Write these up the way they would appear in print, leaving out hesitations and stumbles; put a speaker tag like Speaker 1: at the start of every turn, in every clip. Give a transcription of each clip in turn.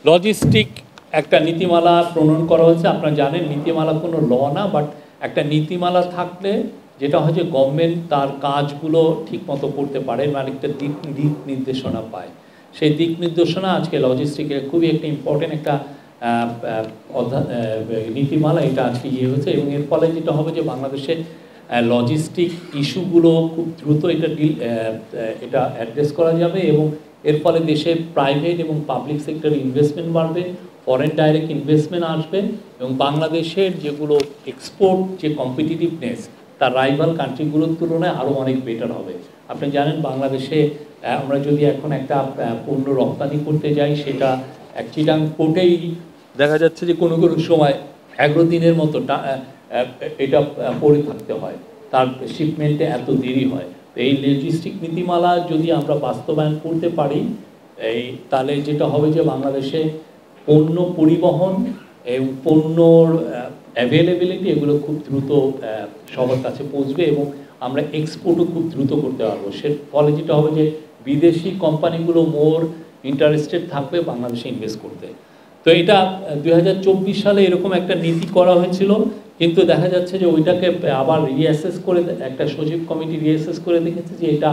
Speaker 1: Logistic একটা নীতিমালা প্রণয়ন করা হয়েছে। আপনারা জানেন নীতিমালা কোনো ল না, বাট একটা নীতিমালা থাকলে যেটা হয় যে গভর্নমেন্ট তার কাজগুলো ঠিকমতো করতে পারে, মানে একটা দিক নির্দেশনা পায়। সেই দিক নির্দেশনা আজকে লজিস্টিকের খুবই একটা ইম্পর্টেন্ট একটা নীতিমালা, এটা আজকে হয়েছে। এবং এর ফলে যেটা হবে যে বাংলাদেশে লজিস্টিক ইস্যুগুলো খুব দ্রুত এটা অ্যাড্রেস করা যাবে, এবং এর ফলে দেশে প্রাইভেট এবং পাবলিক সেক্টরে ইনভেস্টমেন্ট বাড়বে, ফরেন ডাইরেক্ট ইনভেস্টমেন্ট আসবে, এবং বাংলাদেশের যেগুলো এক্সপোর্ট যে কম্পিটিটিভনেস তার রাইভাল কান্ট্রিগুলোর তুলনায় আরও অনেক বেটার হবে। আপনি জানেন বাংলাদেশে আমরা যদি এখন একটা পণ্য রপ্তানি করতে যাই, সেটা চিটাং পোর্টেই দেখা যাচ্ছে যে কোনো কোনো সময় 11 দিনের মতো এটা পড়ে থাকতে হয়, তার শিপমেন্টে এত দেরি হয়। এই লজিস্টিক নীতিমালা যদি আমরা বাস্তবায়ন করতে পারি, তাহলে যেটা হবে যে বাংলাদেশে পণ্য পরিবহন এবং পণ্যর অ্যাভেলেবিলিটি এগুলো খুব দ্রুত সবার কাছে পৌঁছবে, এবং আমরা এক্সপোর্টও খুব দ্রুত করতে পারবো। সে ফলে যেটা হবে যে বিদেশি কোম্পানিগুলো মোর ইন্টারেস্টেড থাকবে বাংলাদেশে ইনভেস্ট করতে। তো এটা 2024 সালে এরকম একটা নীতি করা হয়েছিল, কিন্তু দেখা যাচ্ছে যে ওইটাকে আবার রিঅ্যাসেস করে একটা সচিব কমিটি রিঅ্যাসেস করে দেখেছে যে এটা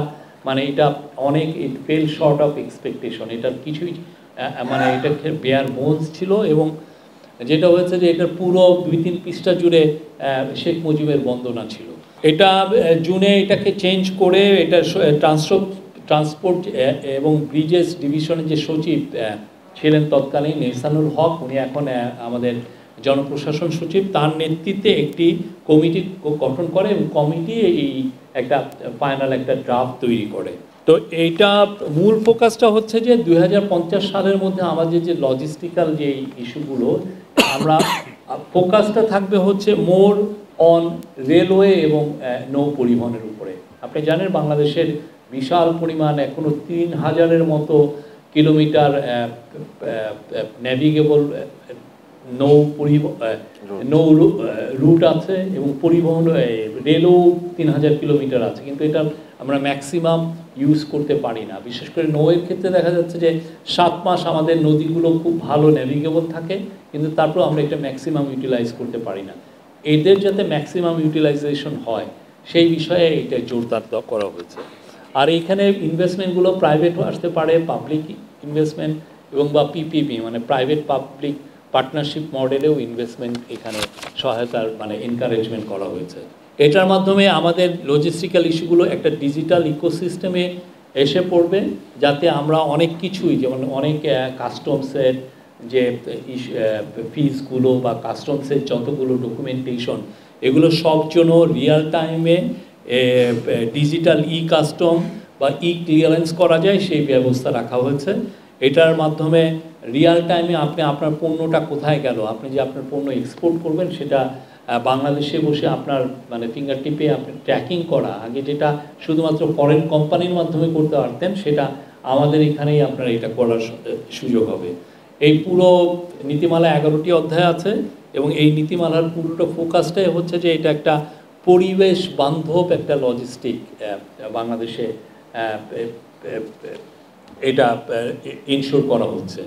Speaker 1: অনেক ইট ফেল শর্ট অফ এক্সপেকটেশন, এটার কিছুই এটা বেয়ার বোনস ছিল, এবং যেটা হয়েছে যে এটার পুরো 2-3 পৃষ্ঠা জুড়ে শেখ মুজিবের বন্দনা ছিল। এটা জুনে এটাকে চেঞ্জ করে এটা ট্রান্সপোর্ট এবং ব্রিজেস ডিভিশনের যে সচিব ছিলেন তৎকালীন এহসানুল হক, উনি এখন আমাদের জনপ্রশাসন সচিব, তার নেতৃত্বে একটি কমিটি গঠন করে, এবং কমিটি এই একটা ফাইনাল একটা ড্রাফট তৈরি করে। তো এইটা মূল ফোকাসটা হচ্ছে যে 2050 সালের মধ্যে আমাদের যে লজিস্টিক্যাল যে ইস্যুগুলো, আমরা ফোকাসটা থাকবে হচ্ছে মোর অন রেলওয়ে এবং নৌ পরিবহনের উপরে। আপনি জানেন বাংলাদেশের বিশাল পরিমাণ এখনও 3000-এর মতো কিলোমিটার ন্যাভিগেবল নৌ রুট আছে, এবং পরিবহন রেলও 3000 কিলোমিটার আছে, কিন্তু এটা আমরা ম্যাক্সিমাম ইউজ করতে পারি না। বিশেষ করে নৌয়ের ক্ষেত্রে দেখা যাচ্ছে যে 7 মাস আমাদের নদীগুলো খুব ভালো ন্যাভিগেবল থাকে, কিন্তু তারপর আমরা এটা ম্যাক্সিমাম ইউটিলাইজ করতে পারি না। এদের যাতে ম্যাক্সিমাম ইউটিলাইজেশন হয় সেই বিষয়ে এটা জোরদার করা হয়েছে। আর এইখানে ইনভেস্টমেন্টগুলো প্রাইভেটও আসতে পারে, পাবলিক ইনভেস্টমেন্ট এবং বা পিপিপি মানে প্রাইভেট পাবলিক পার্টনারশিপ মডেলেও ইনভেস্টমেন্ট এখানে সহায়তার এনকারেজমেন্ট করা হয়েছে। এটার মাধ্যমে আমাদের লজিস্টিক্যাল ইস্যুগুলো একটা ডিজিটাল ইকোসিস্টেমে এসে পড়বে, যাতে আমরা অনেক কিছুই, যেমন অনেক কাস্টমসের যে ফিসগুলো বা কাস্টমসের যতগুলো ডকুমেন্টেশন, এগুলো সব জন্য রিয়েল টাইমে ডিজিটাল কাস্টম বা ক্লিয়ারেন্স করা যায় সেই ব্যবস্থা রাখা হয়েছে। এটার মাধ্যমে রিয়েল টাইমে আপনি আপনার পণ্যটা কোথায় গেল, আপনি যে আপনার পণ্য এক্সপোর্ট করবেন সেটা বাংলাদেশে বসে আপনার ফিঙ্গার টিপে আপনি ট্র্যাকিং করা, আগে যেটা শুধুমাত্র ফরেন কোম্পানির মাধ্যমে করতে পারতেন, সেটা আমাদের এখানেই আপনার এটা করার সুযোগ হবে। এই পুরো নীতিমালা 11টি অধ্যায় আছে, এবং এই নীতিমালার পুরোটা ফোকাসটাই হচ্ছে যে এটা একটা পরিবেশ বান্ধব একটা লজিস্টিক বাংলাদেশে এটা ইনশোর করা হচ্ছে।